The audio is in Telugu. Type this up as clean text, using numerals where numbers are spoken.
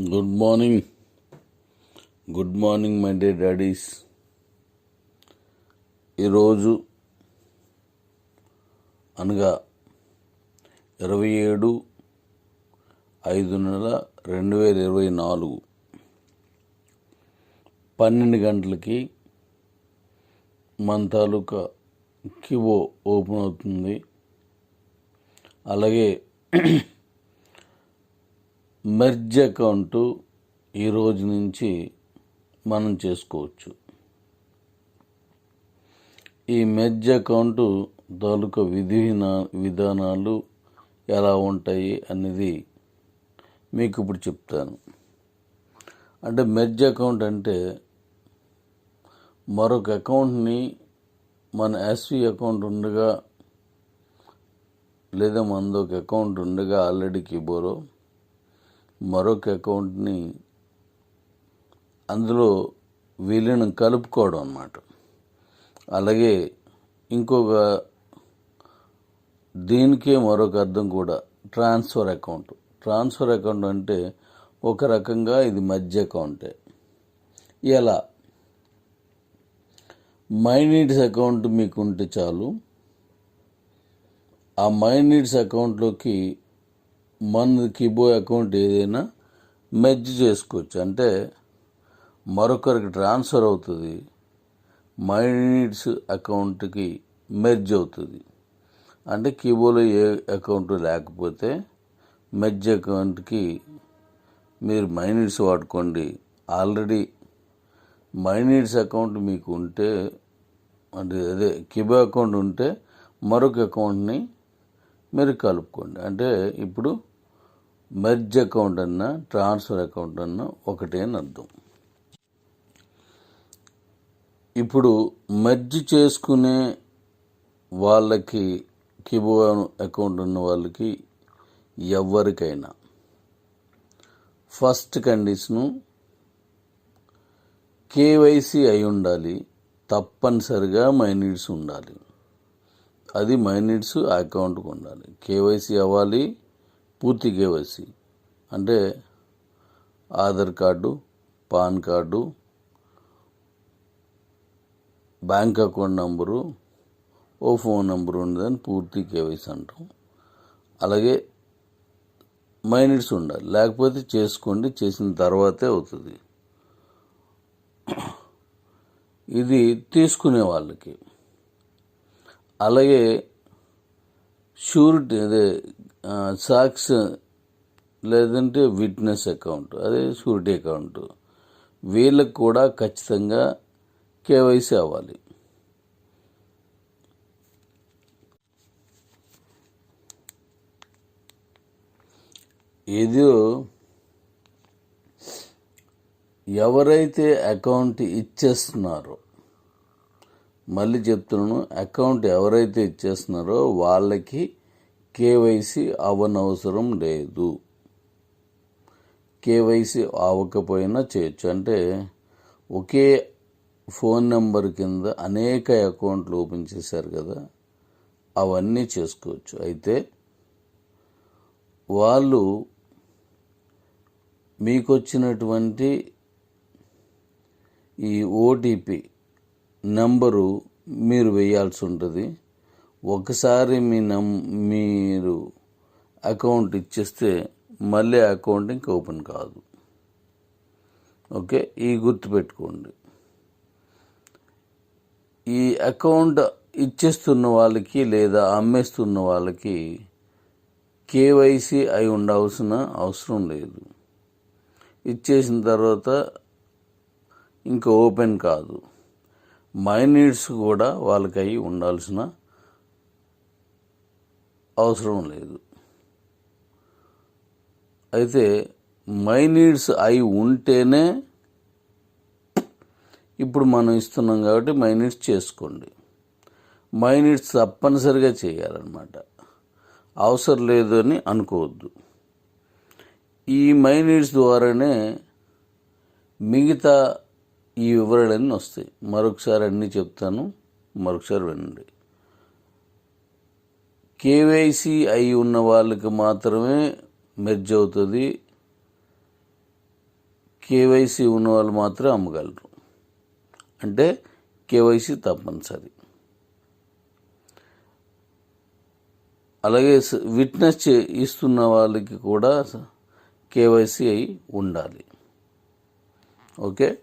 Good morning my day daddies. ఈరోజు అనగా 27/5/2024 12 గంటలకి మన తాలూకా కివో ఓపెన్ అవుతుంది. అలాగే మెర్జ్ అకౌంటు ఈరోజు నుంచి మనం చేసుకోవచ్చు. ఈ మెర్జ్ అకౌంటు తాలూకా విధానాలు ఎలా ఉంటాయి అనేది మీకు ఇప్పుడు చెప్తాను. అంటే మెర్జ్ అకౌంట్ అంటే మరొక అకౌంట్ని మన ఎస్వి అకౌంట్ ఉండగా లేదా మనది ఒక అకౌంట్ ఉండగా ఆల్రెడీ కిబోలో మరొక అకౌంట్ని అందులో విలీనం కలుపుకోవడం అన్నమాట. అలాగే ఇంకొక దీనికే మరొక అర్థం కూడా ట్రాన్స్ఫర్ అకౌంట్. ట్రాన్స్ఫర్ అకౌంట్ అంటే ఒక రకంగా ఇది మధ్య అకౌంటే. ఎలా మై నీడ్స్ అకౌంట్ మీకు ఉంటే చాలు, ఆ మై నీడ్స్ అకౌంట్లోకి మన కిబో అకౌంట్ ఏదైనా మెర్జ్ చేసుకోవచ్చు. అంటే మరొకరికి ట్రాన్స్ఫర్ అవుతుంది, మై నీడ్స్ అకౌంట్కి మెర్జ్ అవుతుంది. అంటే కిబోలో ఏ అకౌంట్ లేకపోతే మెర్జ్ అకౌంట్కి మీరు మై నీడ్స్ వాడుకోండి. ఆల్రెడీ మై నీడ్స్ అకౌంట్ మీకు ఉంటే అంటే అదే కిబో అకౌంట్ ఉంటే మరొక అకౌంట్ని మీరు కలుపుకోండి. అంటే ఇప్పుడు మెర్జ్ అకౌంట్ అన్నా ట్రాన్స్ఫర్ అకౌంట్ అన్నా ఒకటే అని అర్థం. ఇప్పుడు మెర్జ్ చేసుకునే వాళ్ళకి కిబో అకౌంట్ ఉన్న వాళ్ళకి ఎవరికైనా ఫస్ట్ కండిషను కేవైసీ అయి ఉండాలి. తప్పనిసరిగా మై నీడ్స్ ఉండాలి. అది మై నీడ్స్ అకౌంట్కి ఉండాలి. కేవైసీ అవ్వాలి, పూర్తి కేవైసీ. అంటే Aadhaar card, PAN card, bank account number, ఓ ఫోన్ నెంబరు ఉండదని పూర్తి కేవైసీ అంటాం. అలాగే మై నీడ్స్ ఉండాలి. లేకపోతే చేసుకోండి, చేసిన తర్వాతే అవుతుంది. ఇది తీసుకునే వాళ్ళకి. అలాగే షూరిటీ అదే సాక్స్ లేదంటే విట్నెస్ అకౌంట్, అదే షూరిటీ అకౌంట్, వీళ్ళకి కూడా ఖచ్చితంగా కేవైసీ అవ్వాలి. ఏదో ఎవరైతే అకౌంట్ ఇచ్చేస్తున్నారో, మళ్ళీ చెప్తున్నాను, అకౌంట్ ఎవరైతే ఇచ్చేస్తున్నారో వాళ్ళకి కేవైసీ అవ్వనవసరం లేదు. కేవైసీ అవ్వకపోయినా చేయొచ్చు. అంటే ఒకే ఫోన్ నెంబర్ కింద అనేక అకౌంట్లు ఓపెన్ చేశారు కదా, అవన్నీ చేసుకోవచ్చు. అయితే వాళ్ళు మీకు వచ్చినటువంటి ఈ ఓటీపీ నంబరు మీరు వేయాల్సి ఉంటుంది. ఒకసారి మీరు అకౌంట్ ఇచ్చేస్తే మళ్ళీ అకౌంట్ ఇంక ఓపెన్ కాదు. ఓకే, ఈ గుర్తుపెట్టుకోండి. ఈ అకౌంట్ ఇచ్చేస్తున్న వాళ్ళకి లేదా అమ్మేస్తున్న వాళ్ళకి కేవైసీ అయి ఉండాల్సిన అవసరం లేదు. ఇచ్చేసిన తర్వాత ఇంకా ఓపెన్ కాదు. మై నీడ్స్ కూడా వాళ్ళకి అయి ఉండాల్సిన అవసరం లేదు. అయితే మై నీడ్స్ అయి ఉంటేనే ఇప్పుడు మనం ఇస్తున్నాం కాబట్టి మై నీడ్స్ చేసుకోండి. మై నీడ్స్ తప్పనిసరిగా చేయాలన్నమాట. అవసరం లేదు అని అనుకోవద్దు. ఈ మై నీడ్స్ ద్వారానే మిగతా ఈ వివరాలన్నీ వస్తాయి. మరొకసారి అన్నీ చెప్తాను, మరొకసారి వినండి. కేవైసీ అయి ఉన్న వాళ్ళకి మాత్రమే మెర్జ్ అవుతుంది. కేవైసీ ఉన్న వాళ్ళు మాత్రం అమ్మగలరు. అంటే కేవైసీ తప్పనిసరి. అలాగే విట్నెస్ ఇస్తున్న వాళ్ళకి కూడా కేవైసీ అయి ఉండాలి. ఓకే.